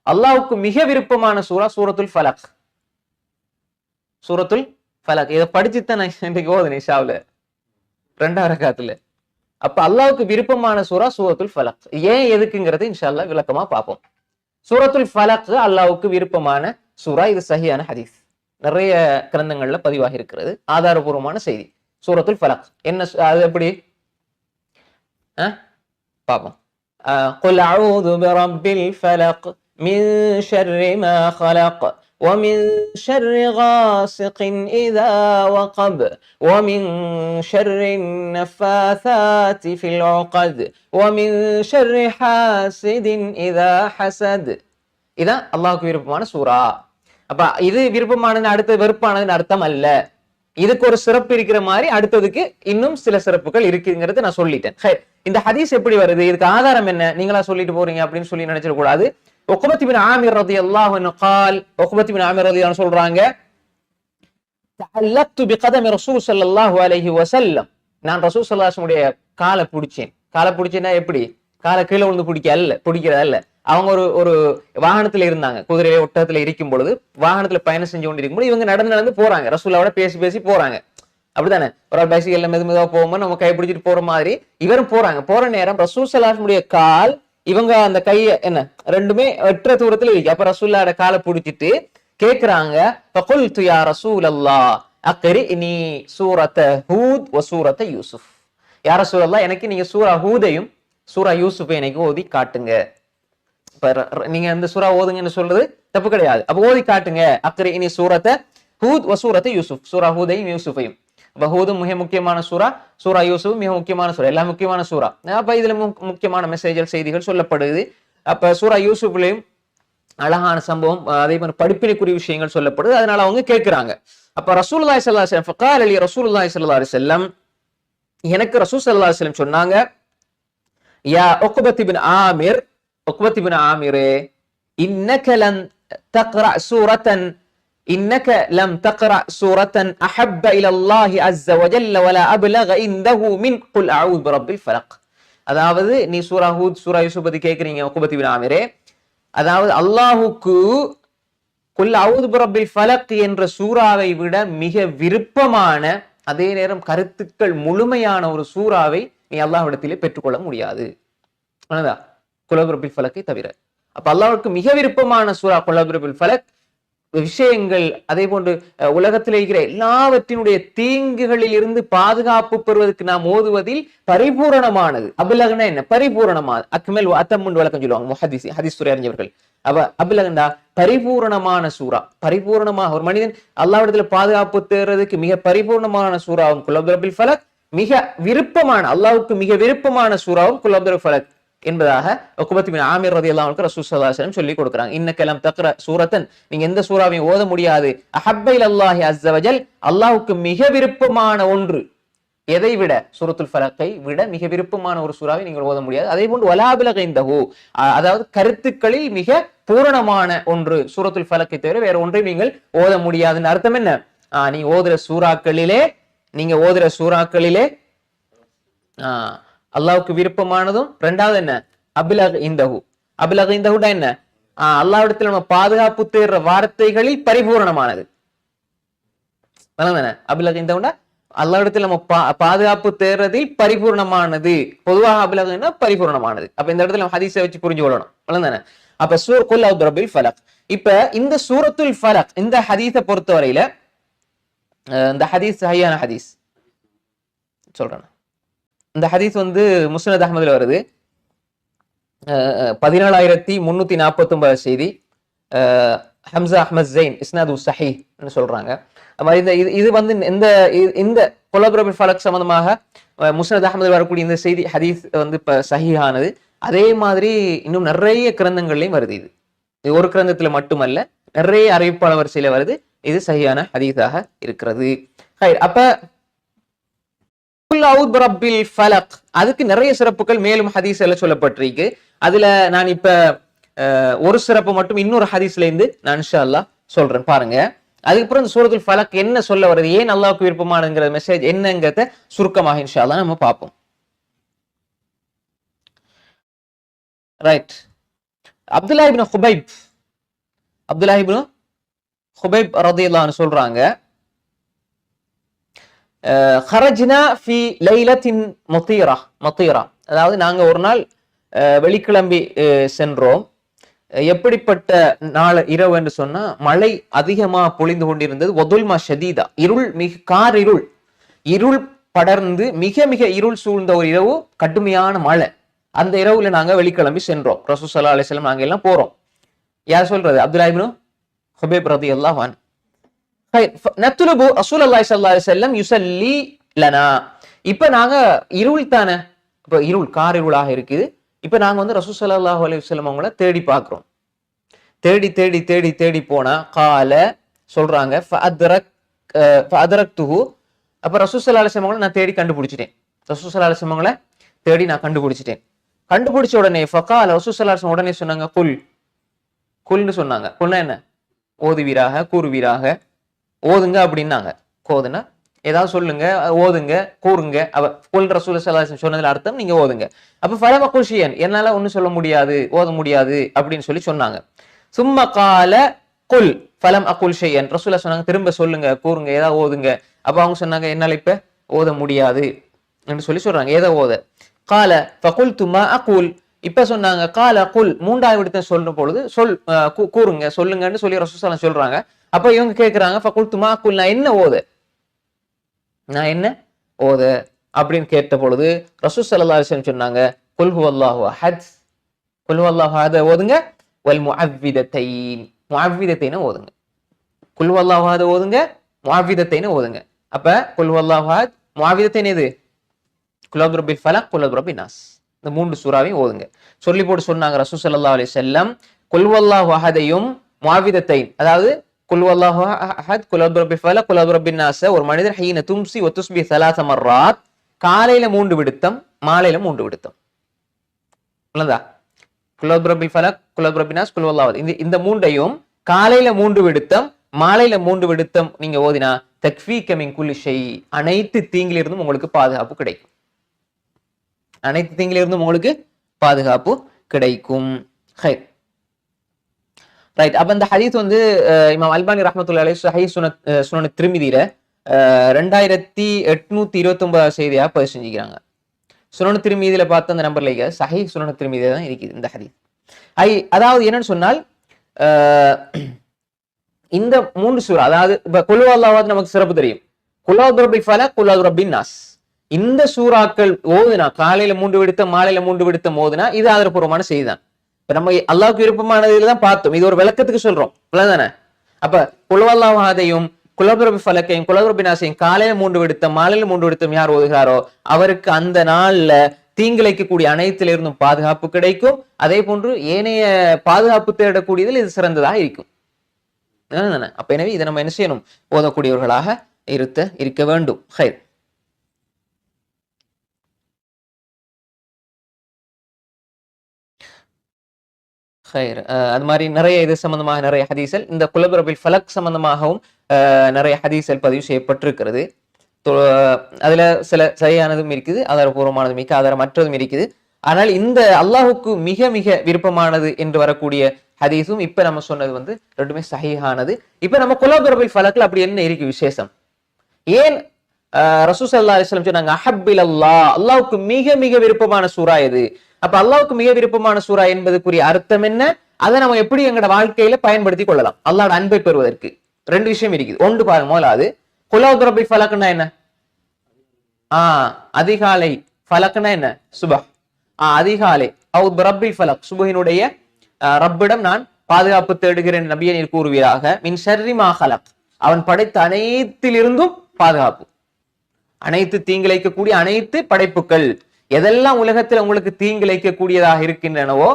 அல்லாஹ்வுக்கு மிக விருப்பமான சூரா சூரத்துல் ஃபலக். சூரத்துல் ஃபலக் இதை படிச்சுதான் நான் இன்றைக்கு ஓதுனேன் இஷாவுல 2ஆம் ரக்காத்துல. அப்ப அல்லாஹ்வுக்கு விருப்பமான சூரா சூரத்துல் ஃபலக். ஏன் எதுக்குங்கிறது இன்ஷா அல்லாஹ் விளக்கமா பார்ப்போம். சூரத்துல் ஃபலக் அல்லாஹ்வுக்கு விருப்பமான சூரா. இது சஹியான ஹதீஸ், நிறைய கிரந்தங்கள்ல பதிவாகி இருக்கிறது, ஆதாரபூர்வமான செய்தி. சூரத்துல் ஃபலக் என்ன, அது எப்படி பார்ப்போம். قل أعوذ برب الفلق من شر ما خلق ومن شر غاسق إذا وقب ومن شر النفاثات في العقد ومن شر حاسد إذا حسد. இதான் அல்லாஹ்வுக்கு விருப்பமான சூரா. அப்ப இது விருப்பமானது அடுத்து வெறுப்பானதுன்னு அர்த்தம் அல்ல. இதுக்கு ஒரு சிறப்பு இருக்கிற மாதிரி அடுத்ததுக்கு இன்னும் சில சிறப்புகள் இருக்குங்கிறது நான் சொல்லிட்டேன். இந்த ஹதீஸ் எப்படி வருது, இதுக்கு ஆதாரம் என்ன, நீங்களா சொல்லிட்டு போறீங்க அப்படின்னு சொல்லி நினைச்சிட கூடாது. உக்பத் இப்னு ஆமிர் ரலியல்லாஹு அன்ஹு قال, உக்பத் இப்னு ஆமிர் ரலியல்லாஹு அன்ஹு சொல்றாங்க, தஅல்லக்து பிகதமி ரசூல் ஸல்லல்லாஹு அலைஹி வஸல்லம், நான் ரசூல் ஸல்லல்லாஹு அலைஹி வஸல்லம் உடைய காலை பிடிச்சேன். காலை பிடிச்சேன்னா எப்படி, காலை கீழே விழுந்து பிடிக்கிறது அல்ல. அவங்க ஒரு வாகனத்துல இருந்தாங்க, குதிரை ஒட்டகத்துல இருக்கும் பொழுது வாகனத்துல பயணம் செஞ்சு கொண்டு இருக்கும்போது இவங்க நடந்து போறாங்க, ரசூலாவோட பேசி போறாங்க. அப்படித்தானே, ஒரு பைசிக்கல்ல மெதுவா போகும்போது நம்ம கை பிடிச்சிட்டு போற மாதிரி இவரும் போறாங்க. போற நேரம் ரசூல் ஸல்லல்லாஹு அலைஹி வஸல்லம் கால், இவங்க அந்த கைய என்ன ரெண்டுமே எற்ற தூரத்துல இருக்கு. அப்ப ரசூலுல்லாஹோட காலை பிடிச்சிட்டு கேக்குறாங்க, ஃபகுல்து யா ரசூலல்லாஹ் அக்ரினி சூரத ஹூத் வ சூரத யூசுப். யா ரசூலல்லாஹ், எனக்கு நீங்க சூரா ஹூதையும் சூரா யூசுஃபை எனக்கு ஓதி காட்டுங்க. நீங்க இந்த சூரா ஓதுங்கன்னு சொல்றது தப்பு கிடையாது. அப்ப ஓதி காட்டுங்க. அக்ரினி சூரத ஹூத் வ சூரத யூசுப், சூரா ஹூதையும் யூசுஃபையும். அப்ப ஹூதும் மிக முக்கியமான சூரா, சூரா யூசுப் மிக முக்கியமான சூரா, எல்லாம் முக்கியமான சூரா. அப்ப இதுல முக்கியமான மெசேஜ்கள், செய்திகள் சொல்லப்படுது. அப்ப சூரா யூசுப்லயும் அழகான சம்பவம், அதே மாதிரி படிப்பினைக்குரிய விஷயங்கள் சொல்லப்படுது. அதனால அவங்க கேட்கிறாங்க. அப்ப ரசூலுல்லாஹி ஸல்லல்லாஹு அலைஹி வஸல்லம் ஃபகால லி ரசூலுல்லாஹி ஸல்லல்லாஹு அலைஹி வஸல்லம், எனக்கு ரசூல் ஸல்லல்லாஹு அலைஹி வஸல்லம் சொன்னாங்க, யா உக்பத் இப்னு ஆமிர், உக்பத் இப்னு ஆமிரே, இன்னக லம் தக்ரா சூரத்தன் إنك لم تقرأ سورة أحب إلى الله عز وجل ولا أبلغ عنده من قل أعوذ برب الفلق. அதாவது நீ சூரா ஹூத் சூரா யூசுப் பத்தி கேக்குறீங்க உக்பத் இப்னு ஆமிரே, அதாவது அல்லாஹ்வுக்கு குல் அஊது பிரப்பில் ஃபலக் என்ற சூறாவை விட மிக விருப்பமான, அதே நேரம் கருத்துக்கள் முழுமையான ஒரு சூறாவை நீ அல்லாஹ்விடத்திலே பெற்றுக்கொள்ள முடியாது. குல் அஊது பிரப்பில் ஃபலக்கை தவிர. அப்ப அல்லாஹ்வுக்கு மிக விருப்பமான சூரா குல் அஊது பிரப்பில் ஃபலக். விஷயங்கள் அதே போன்று உலகத்தில் இருக்கிற எல்லாவற்றினுடைய தீங்குகளில் இருந்து பாதுகாப்பு பெறுவதற்கு நாம் ஓதுவதில் பரிபூரணமானது. அபுலகனா என்ன, பரிபூரணமானது. அக்மல் அத்தமுண்டு வழக்கம் சொல்லுவாங்க ஹதீஸ் துறை அறிஞர்கள். அபுலகண்டா பரிபூரணமான சூரா. பரிபூரணமாக ஒரு மனிதன் அல்லாஹ்விடத்துல பாதுகாப்பு தேடுறதுக்கு மிக பரிபூர்ணமான சூறாவும் குல் அஊது பிரப்பில் ஃபலக், மிக விருப்பமான அல்லாஹ்வுக்கு மிக விருப்பமான சூறாவும் குல் அஊது பிரப்பில் ஃபலக் என்பதாக உக்பத் இப்னு ஆமிர் ரலியல்லாஹு அன்ஹு ரசூல் ஸல்லல்லாஹு அலைஹி வஸல்லம் சொல்லி கொடுக்குறாங்க. இன்னக லம் தக்ரா சூரத்தன், நீங்க எந்த சூறாவையும் ஓத முடியாது, அஹப்ப இலல்லாஹி அஸ்ஸ வஜல், அல்லாஹ்வுக்கு மிக விருப்பமான ஒன்று. எதை விட, சூரத்துல் ஃபலக்கை விட மிக விருப்பமான ஒரு சூறாவை நீங்கள் ஓத முடியாது. அதே போன்று வலா அப்லக இன்தஹு, அதாவது கருத்துக்களில் மிக பூரணமான ஒன்று சூரத்துல் ஃபலக்கை தவிர வேற ஒன்றை நீங்கள் ஓத முடியாதுன்னு அர்த்தம் என்ன, நீங்க ஓதுற சூறாக்களிலே அல்லாஹ்வுக்கு விருப்பமானதும், ரெண்டாவது என்ன, அப்லக இன்தஹு. அப்லக இன்தஹுடா என்ன, அல்லாஹ்விடத்தில் நம்ம பாதுகாப்பு தேடுற வார்த்தைகளில் பரிபூரணமானது. அப்லக இன்தஹுடா அல்லாஹ்விடத்தில் நம்ம பாதுகாப்பு தேடுறதில் பரிபூர்ணமானது. பொதுவாக அப்லகன்னா பரிபூர்ணமானது. அப்ப இந்த இடத்துல நம்ம ஹதீஸை வச்சு புரிஞ்சு கொள்ளணும். அப்ப குல் அஊது பிரப்பில் ஃபலக். இப்ப இந்த சூரத்துல் ஃபலக் இந்த ஹதீஸை பொறுத்தவரையில, இந்த ஹதீஸ் சஹீஹான ஹதீஸ் சொல்றேன். இந்த ஹதீஸ் முஸ்னத் அஹ்மதுல வருது, 17349 செய்தி. ஹம்சா அஹ்மத் ஸைன் இஸ்னாது ஸஹீஹ் ன்னு சொல்றாங்க. இது இந்த குல் அஊது பிரப்பில் ஃபலக் சம்பந்தமாக முஸ்னத் அஹ்மதுல வரக்கூடிய இந்த செய்தி ஹதீஸ் சஹீஹானது. அதே மாதிரி இன்னும் நிறைய கிரந்தங்கள்லயும் வருது. இது ஒரு கிரந்தத்துல மட்டுமல்ல, நிறைய அறிவிப்பாளர் வரிசையில வருது. இது சஹீஹான ஹதீஸாக இருக்கிறது. அப்ப குல் அஊது பிரப்பில் ஃபலக் அதுக்கு நிறைய சிறப்புகள் மேலும் ஹதீஸ்ல சொல்லப்பட்டிருக்கு. அதுல நான் இப்ப ஒரு சிறப்பு மட்டும் இன்னொரு ஹதீஸ்ல இருந்து நான் இன்ஷா அல்லாஹ் சொல்றேன், பாருங்க. அதுக்கப்புறம் இந்த சூரத்துல் ஃபலக் என்ன சொல்ல வருது, ஏன் அல்லாஹ்வுக்கு விருப்பமானங்கிற மெசேஜ் என்னங்கிறத சுருக்கமாக இன்ஷா அல்லாஹ் நம்ம பார்ப்போம். ரைட். அப்துல்லா இப்னு ஹுபைப் ரலியல்லாஹு அன்ஹு சொல்றாங்க, ஹரஜ்னா ஃபி லைலத்தின் மத்தீரா, அதாவது நாங்க ஒரு நாள் வெளிக்கிளம்பி சென்றோம். எப்படிப்பட்ட நாள் இரவு என்று சொன்னா, மழை அதிகமா பொழிந்து கொண்டிருந்தது. வதுல்மா ஷதீதா, இருள், கார் இருள் படர்ந்து மிக மிக இருள் சூழ்ந்த ஒரு இரவு, கடுமையான மழை. அந்த இரவுல நாங்க வெளிக்கிளம்பி சென்றோம். ரசூல் ஸல்லல்லாஹு அலைஹி வஸல்லம் நாங்க எல்லாம் போறோம். யார் சொல்றது? அப்துல்லா இப்னு ஹுபைப் ரலியல்லாஹு அன்ஹு. நத்லுபு ரசூலுல்லாஹி ஸல்லல்லாஹு அலைஹி வஸல்லம் யுஸல்லி லனா. இப்ப நாங்க இருள் தானே, இப்ப கார் இருளாக இருக்குது. இப்ப நாங்க வந்து ரசூல் ஸல்லல்லாஹு அலைஹி வஸல்லம் அவங்கள தேடி பார்க்கிறோம். தேடி தேடி தேடி தேடி போனா, கால சொல்றாங்க, ஃபஅத்ரக்துஹு. அப்ப ரசூல் ஸல்லல்லாஹு அலைஹி வஸல்லம் நான் தேடி கண்டுபிடிச்சிட்டேன். ரசூல் ஸல்லல்லாஹு அலைஹி வஸல்லம் தேடி நான் கண்டுபிடிச்சிட்டேன். கண்டுபிடிச்ச உடனே ஃபகால ரசூல் ஸல்லல்லாஹு அலைஹி வஸல்லம் உடனே சொன்னாங்க, குல்னு சொன்னாங்க. குல்னா என்ன? ஓதுவீராக, கூறுவீராக, ஓதுங்க அப்படின்னாங்க. கோதுனா ஏதாவது சொல்லுங்க, ஓதுங்க, கூறுங்க. குல் ரசூல் ஸல்லல்லாஹு அலைஹி வஸல்லம் சொன்னதுல அர்த்தம் நீங்க ஓதுங்க. அப்ப ஃபலம் அகுல் ஷையன், என்னால ஒன்னும் சொல்ல முடியாது, ஓத முடியாது அப்படின்னு சொல்லி சொன்னாங்க. சும்ம கால குல் ஃபலம் அகுல் ஷையன், ரசூலுல்லாஹ் சொன்னாங்க திரும்ப சொல்லுங்க, கூறுங்க, ஏதாவது ஓதுங்க. அப்ப அவங்க சொன்னாங்க என்னால இப்ப ஓத முடியாது என்று சொல்லி சொல்றாங்க. ஏதோ ஓத. கால ஃபகுல்து மா அகுல், இப்ப சொன்னாங்க கால குல், மூன்றாவது விடத்தை சொல்ற பொழுது கூறுங்க, சொல்லுங்கன்னு சொல்லி ரசூல் ஸல்லல்லாஹு அலைஹி வஸல்லம் சொல்றாங்க. அப்ப இவங்க கேட்கிறாங்க, ஃபகுல்து மா அகுல், நான் என்ன ஓத அப்படின்னு கேட்ட பொழுது ரசூல் ஸல்லல்லாஹு அலைஹி வஸல்லம் சொன்னாங்க, குல் ஹுவல்லாஹு அஹத், ஓதுங்க, வல் முஅவ்விதத்தைன், முஅவ்விதத்தைன ஓதுங்க. குல் ஹுவல்லாஹு அஹத் ஓதுங்க, முஅவ்விதத்தைன ஓதுங்க. அப்ப குல் ஹுவல்லாஹு அஹத், முஅவ்விதத்தைன் எது? குல் அஊது பிறப்பில் ஃபலக், குல் அஊது பிறப்பின் நாஸ், இந்த 3 சூறாவையும் ஓதுங்க சொல்லி போட்டு சொன்னாங்க ரசூல் ஸல்லல்லாஹு அலைஹி வஸல்லம். குல் ஹுவல்லாஹு அஹதையும் முஅவ்விதத்தைன், அதாவது குல் ஹுவல்லாஹு அஹத், குல் அஊது பிறப்பில் ஃபலக், குல் அஊது பிறப்பின் நாஸ் ஒரு மனிதர் ஹீன தும்சி வ துஸ்பி 3 மர்ராத், காலையில 3 விடுத்தம், மாலையில 3 விடுத்தம். உள்ளதா? குல் அஊது பிறப்பில் ஃபலக், குல் அஊது பிறப்பின் நாஸ், குல் ஹுவல்லாஹு அஹத், இந்த 3ஐயும் காலையில 3 விடுத்தம், மாலையில 3 விடுத்தம் நீங்க ஓதினா தக்ஃபீக மின் குல்லி ஷை, அனைத்து தீங்கிலிருந்தும் உங்களுக்கு பாதுகாப்பு கிடைக்கும். அனைத்து தீங்கிலிருந்தும் உங்களுக்கு பாதுகாப்பு கிடைக்கும். ரைட். அப்ப இந்த ஹதீஸ் வந்து இமாம் அல்பானி ரஹ்மத்துல்லாஹி அலைஹி ஸஹீஹ் சுனன் திர்மிதியில 2829 செய்தியா பதிவு செஞ்சுக்கிறாங்க. சுனன் திர்மிதியில பார்த்த அந்த நம்பர்ல சஹீஹ் சுனன் திர்மிதியில தான் இருக்குது இந்த ஹதீஸ். அதாவது என்னன்னு சொன்னால், இந்த 3 சூரா, அதாவது இப்ப குல் ஹுவல்லாஹு நமக்கு சிறப்பு தெரியும். குல் அஊது பிறப்பில் ஃபலக், குல் அஊது பிறப்பின் நாஸ், இந்த சூறாக்கள் ஓதுனா, காலையில 3 விடுத்தம், மாலையில 3 விடுத்தம் ஓதுனா இது ஆதாரபூர்வமான செய்தி தான். இப்ப நம்ம அல்லாஹ்வுக்கு விருப்பமானதுல தான் பார்த்தோம். இது ஒரு விளக்கத்துக்கு சொல்றோம், தானே? அப்ப குல் ஹுவல்லாஹு அஹதையும், குல் அஊது பிறப்பில் ஃபலக்கையும், குல் அஊது பிறப்பின் நாஸையும் காலையில 3 விடுத்தம், மாலையில 3 விடுத்தம் யார் ஓதுகிறாரோ அவருக்கு அந்த நாள்ல தீங்கிழைக்கக்கூடிய அனைத்திலிருந்தும் பாதுகாப்பு கிடைக்கும். அதே போன்று ஏனைய பாதுகாப்பு தேடக்கூடியதில் இது சிறந்ததாக இருக்கும். அப்ப எனவே இதை நம்ம என்ன செய்யணும்? ஓதக்கூடியவர்களாக இருக்க வேண்டும். ஹைர். அது மாதிரி நிறைய இது சம்பந்தமாக நிறைய ஹதீஸல், இந்த குல் அஊது பிறப்பில் ஃபலக் சம்பந்தமாகவும் நிறைய ஹதீஸல் பதிவு செய்யப்பட்டிருக்கிறது. அதுல சில சரியானதும் இருக்குது, ஆதாரபூர்வமானதும் இருக்குது, ஆதாரமற்றதும் இருக்குது. ஆனால் இந்த அல்லாஹுக்கு மிக மிக விருப்பமானது என்று வரக்கூடிய ஹதீஸும் இப்ப நம்ம சொன்னது வந்து ரெண்டுமே சஹீஹானது. இப்ப நம்ம குல் அஊது பிறப்பில் ஃபலக்ல அப்படி என்ன இருக்கு விசேஷம்? ஏன் ரசூல் ஸல்லல்லாஹு அலைஹி வஸல்லம் சொன்னாங்க அஹப்பில் அல்லாஹ், அல்லாஹ்வுக்கு மிக மிக விருப்பமான சூரா இது. அப்ப அல்லாஹ்வுக்கு மிக விருப்பமான சூரா என்பதுக்குரிய அர்த்தம் என்ன? அதை நம்ம எப்படி எங்களோட வாழ்க்கையில பயன்படுத்தி கொள்ளலாம் அல்லாஹ்வோட அன்பை பெறுவதற்கு? 2 விஷயம் இருக்குது. ஒன்று பாருங்க, முதலாவது குல் அஊது பிறப்பில் ஃபலக்னா என்ன? அதிகாலை. ஃபலக்னா என்ன? சுபஹ். அதிகாலை. அவுது பிறப்பில் ஃபலக், சுபஹினுடைய ரப்பிடம் நான் பாதுகாப்பு தேடுகிறேன் நபியே நீர் கூறுவீராக. மின் ஷர்ரி மா ஹலக், அவன் படைத்த அனைத்திலிருந்தும் பாதுகாப்பு. அனைத்து தீங்கிழைக்கக்கூடிய அனைத்து படைப்புகள் எதெல்லாம் உலகத்தில் உங்களுக்கு தீங்கிழைக்கக்கூடியதாக இருக்கின்றனவோ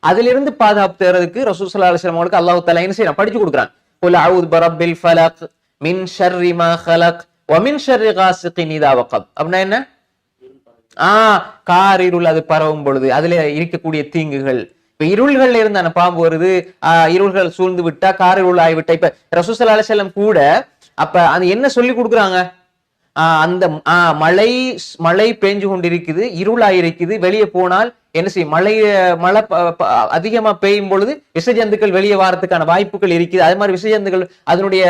அதிலிருந்து பாதுகாப்பு தேடுறதுக்கு ரசூல் ஸல்லல்லாஹு அலைஹி வஸல்லம் அவங்களுக்கு அல்லாஹ் தஆலா என்ன செய்யறான்? படிச்சு கொடுக்குறான். குல் அஊது பிரப்பில் ஃபலக் மின் ஷர்ரி மா ஹலக் வ மின் ஷர்ரி காஸிகின் இதா வகப். அப்படின்னா என்ன? காரிருள் அது பரவும் பொழுது அதுல இருக்கக்கூடிய தீங்குகள். இப்ப இருள்கள்ல இருந்தான பாம்பு வருது, இருள்கள் சூழ்ந்து விட்டா காரிருள் ஆகிவிட்டா. இப்ப ரசூல் ஸல்லல்லாஹு அலைஹி வஸல்லம் கூட அப்ப அது என்ன சொல்லி கொடுக்குறாங்க? அந்த மழை மழை பெஞ்சு கொண்டிருக்குது, இருளாயிருக்குது, வெளியே போனால் என்ன செய்யும், மழை அதிகமா பெய்யும் பொழுது விஷஜந்துக்கள் வெளியே வாரத்துக்கான வாய்ப்புகள் இருக்குது. அது மாதிரி விஷஜந்துக்கள் அதனுடைய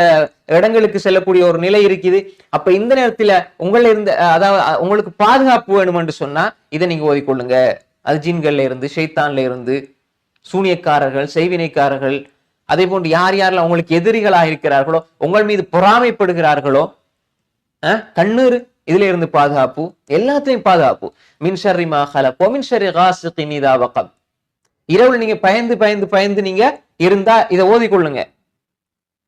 இடங்களுக்கு செல்லக்கூடிய ஒரு நிலை இருக்குது. அப்ப இந்த நேரத்துல உங்களை இருந்து, அதாவது உங்களுக்கு பாதுகாப்பு வேணும் என்று சொன்னா இதை நீங்க ஓதிக்கொள்ளுங்க. அது ஜின்கள்ல இருந்து, ஷைத்தான்ல இருந்து, சூனியக்காரர்கள், செய்வினைக்காரர்கள், அதே போன்று யார் யாரெல்லாம் உங்களுக்கு எதிரிகளாக இருக்கிறார்களோ, உங்கள் மீது பொறாமைப்படுகிறார்களோ, கண்ணீர், இதுல இருந்து பாதுகாப்பு, எல்லாத்தையும் பாதுகாப்பு. மின் ஷர்ரி மா ஹலக் வ மின் ஷர்ரி காஸிகின் இதா வகப். இரவுல நீங்க பயந்து பயந்து பயந்து நீங்க இருந்தா இதை ஓதிக்கொள்ளுங்க.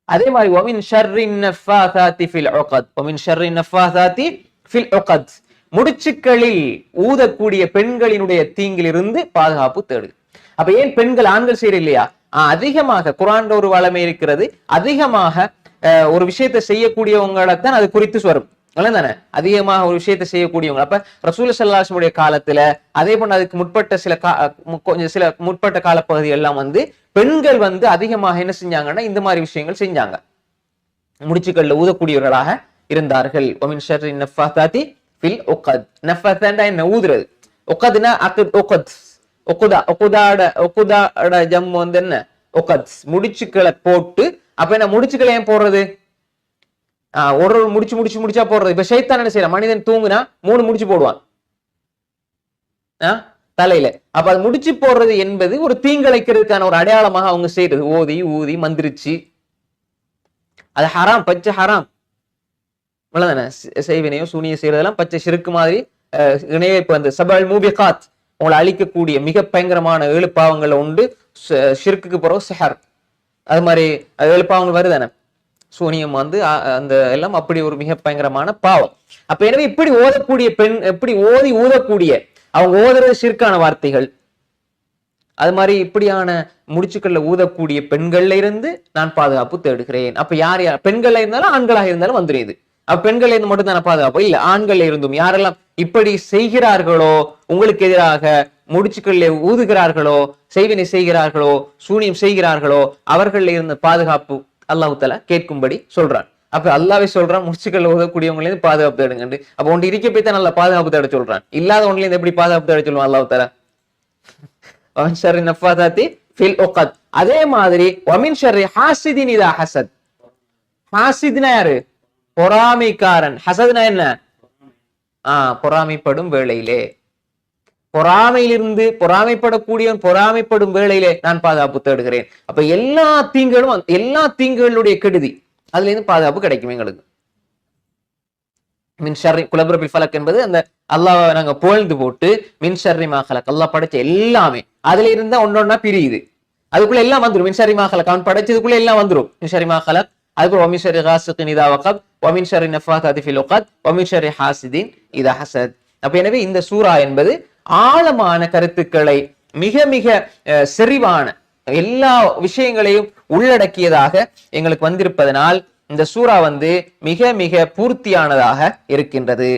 அதே மாதிரி வ மின் ஷர்ரி நஃபாசாத்தி ஃபில் உகத் வ மின் ஷர்ரி நஃபாசாத்தி ஃபில் உகத், முடிச்சுக்களில் ஊதக்கூடிய பெண்களினுடைய தீங்கிலிருந்து பாதுகாப்பு தேடு. அப்ப ஏன் பெண்கள், ஆண்கள் செய்யற இல்லையா? அதிகமாக குர்ஆன்ல ஒரு வளமை இருக்கிறது, அதிகமாக ஒரு விஷயத்தை செய்யக்கூடியவங்களைத்தான் அது குறித்து வரும் தானே, அதிகமாக ஒரு விஷயத்தை செய்யக்கூடியவங்க. அப்ப ரசூல் ஸல்லல்லாஹு அலைஹி வஸல்லம் காலத்துல, அதே போன்று அதுக்கு முற்பட்ட சில முற்பட்ட காலப்பகுதி எல்லாம் பெண்கள் அதிகமாக என்ன செஞ்சாங்கன்னா இந்த மாதிரி விஷயங்கள் செஞ்சாங்க, முடிச்சுக்கள்ல ஊதக்கூடியவர்களாக இருந்தார்கள். ஒமின் ஷர்ரி நஃபாசாத்தி ஃபில் உகத். நஃபாஸா என்ன, ஊதுறது. உகத்னா அக்த், உகத், உகுதா, உகுதாட ஜம் என்ன, உகத், முடிச்சுக்களை போட்டு. அப்ப என்ன முடிச்சுக்களை ஏன் போடுறது? ஒரு முடிச்சா போடுறது. இப்ப ஷைத்தான் என்ன செய்யறான், மனிதன் தூங்குனா 3 முடிச்சு போடுவான் தலையில. அப்ப அது முடிச்சு போடுறது என்பது ஒரு தீங்கிழைக்கிறதுக்கான ஒரு அடையாளமாக அவங்க செய்யறது. ஓதி ஊதி மந்திரிச்சு, அது ஹராம், பச்சை ஹராம். செய்வினையோ சூனிய செய்யறதெல்லாம் பச்சை ஷிர்க் மாதிரி இணைய. இப்ப அந்த சபல் மூபிகாத், உங்களை அழிக்கக்கூடிய மிக பயங்கரமான 7 பாவங்கள்ல உண்டு. ஷிர்க்குக்கு பிறகு சிஹர், அது மாதிரி 7 பாவங்கள் வருதானே, சூனியம் அந்த எல்லாம் அப்படி ஒரு மிக பயங்கரமான பாவம். அப்ப எனவே இப்படி ஓதக்கூடிய பெண், எப்படி ஓதி ஊதக்கூடிய, அவங்க ஓதுறது ஷிர்கான வார்த்தைகள், அது மாதிரி இப்படியான முடிச்சுக்கள்ல ஊதக்கூடிய பெண்கள்ல இருந்து நான் பாதுகாப்பு தேடுகிறேன். அப்ப யார் யார் பெண்கள்ல இருந்தாலும் ஆண்களாக இருந்தாலும் வந்துருது. அப்ப பெண்கள்ல இருந்து மட்டும் தானே பாதுகாப்பு? இல்ல, ஆண்கள்ல இருந்தும் யாரெல்லாம் இப்படி செய்கிறார்களோ, உங்களுக்கு எதிராக முடிச்சுக்கள்ல ஊதுகிறார்களோ, செய்வினை செய்கிறார்களோ, சூனியம் செய்கிறார்களோ, அவர்கள்ல இருந்து பாதுகாப்பு அல்லாஹ் தஆலா கேட்கும்படி சொல்றான். அப்ப அல்லாஹ்வே சொல்றான், முடிச்சுக்கள்ல ஊதக்கூடியவங்கள இருந்து பாதுகாப்பு தேடுங்க. அப்ப ஒன்று இருக்க போய் தான் நல்லா பாதுகாப்பு தேட சொல்றான். இல்லாத ஒன்றுல இருந்து எப்படி பாதுகாப்பு தேட சொல்லுவான் அல்லாஹ் தஆலா? வமின் ஷர்ரி நஃபாசாத்தி ஃபில் உகத். அதே மாதிரி வமின் ஷர்ரி ஹாசிதின் இதா ஹஸத். ஹாசித்னா யாரு? பொறாமைக்காரன். ஹஸத்னா என்ன? பொறாமைப்படும் வேளையிலே, பொறாமையிலிருந்து, பொறாமைப்படக்கூடியவன் பொறாமைப்படும் வேளையிலே நான் பாதுகாப்பு தேடுகிறேன். அப்ப எல்லா தீங்களும், எல்லா தீங்குகளுடைய கெடுதி, அதுல இருந்து பாதுகாப்பு கிடைக்கும் எங்களுக்கு. மின் ஷர்ரி குலப்ரபில் ஃபலக் என்பது அந்த அல்லாஹ் நாங்க புகழ்ந்து போட்டு மின் ஷர்ரி மா ஹலக், அல்லாஹ் படைச்ச எல்லாமே அதுல இருந்தா ஒன்னொன்னா பிரியுது, அதுக்குள்ள எல்லாம் வந்துரும். மின் ஷர்ரி மா ஹலக், அவன் படைச்சதுக்குள்ள எல்லாம் வந்துரும். மின் ஷர்ரி மா ஹலக், அதுக்கு வமின் ஷர்ரி காஸிகின் இதா வகப் வமின் ஷர்ரி நஃபாசாத்தி ஃபில் உகத் வமின் ஷர்ரி ஹாசிதின் இதா ஹஸத். அப்ப எனவே இந்த சூரா என்பது ஆழமான கருத்துக்களை, மிக மிக செறிவான எல்லா விஷயங்களையும் உள்ளடக்கியதாக எங்களுக்கு வந்திருப்பதனால் இந்த சூரா மிக மிக பூர்த்தியானதாக இருக்கின்றது.